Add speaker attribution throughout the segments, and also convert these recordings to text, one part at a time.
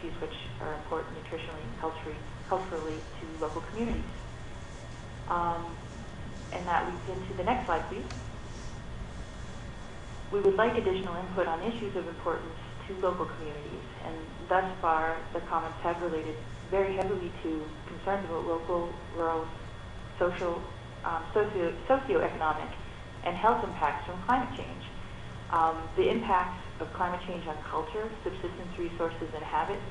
Speaker 1: species which are important nutritionally and culturally to local communities. And that leads into the next slide, please. We would like additional input on issues of importance to local communities, and thus far the comments have related very heavily to concerns about local, rural, socioeconomic, and health impacts from climate change. The impacts of climate change on culture, subsistence resources and habits,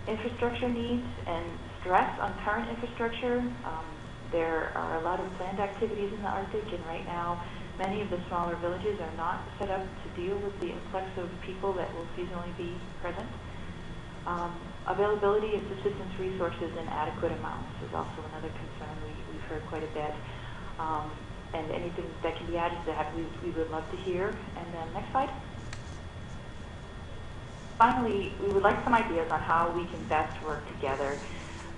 Speaker 1: infrastructure needs, and stress on current infrastructure. There are a lot of planned activities in the Arctic, and right now many of the smaller villages are not set up to deal with the influx of people that will seasonally be present. Availability of subsistence resources in adequate amounts is also another concern we've heard quite a bit. And anything that can be added to that, we would love to hear. And then next slide. Finally, we would like some ideas on how we can best work together.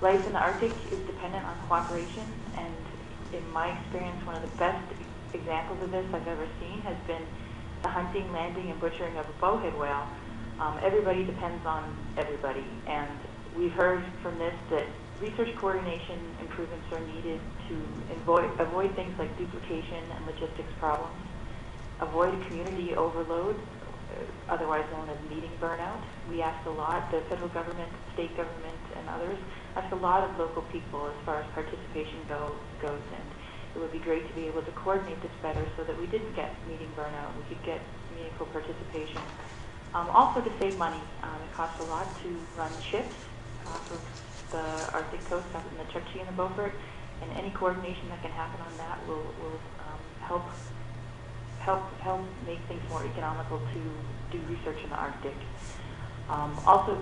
Speaker 1: Life in the Arctic is dependent on cooperation, and in my experience, one of the best examples of this I've ever seen has been the hunting, landing, and butchering of a bowhead whale. Everybody depends on everybody, and we've heard from this that research coordination improvements are needed to avoid things like duplication and logistics problems, avoid community overload, otherwise known as meeting burnout. We ask a lot, the federal government, state government, and others ask a lot of local people as far as participation goes, and it would be great to be able to coordinate this better so that we didn't get meeting burnout, we could get meaningful participation. Also to save money. It costs a lot to run ships off of the Arctic coast up in the Chukchi and the Beaufort, and any coordination that can happen on that will help make things more economical to do research in the Arctic. Also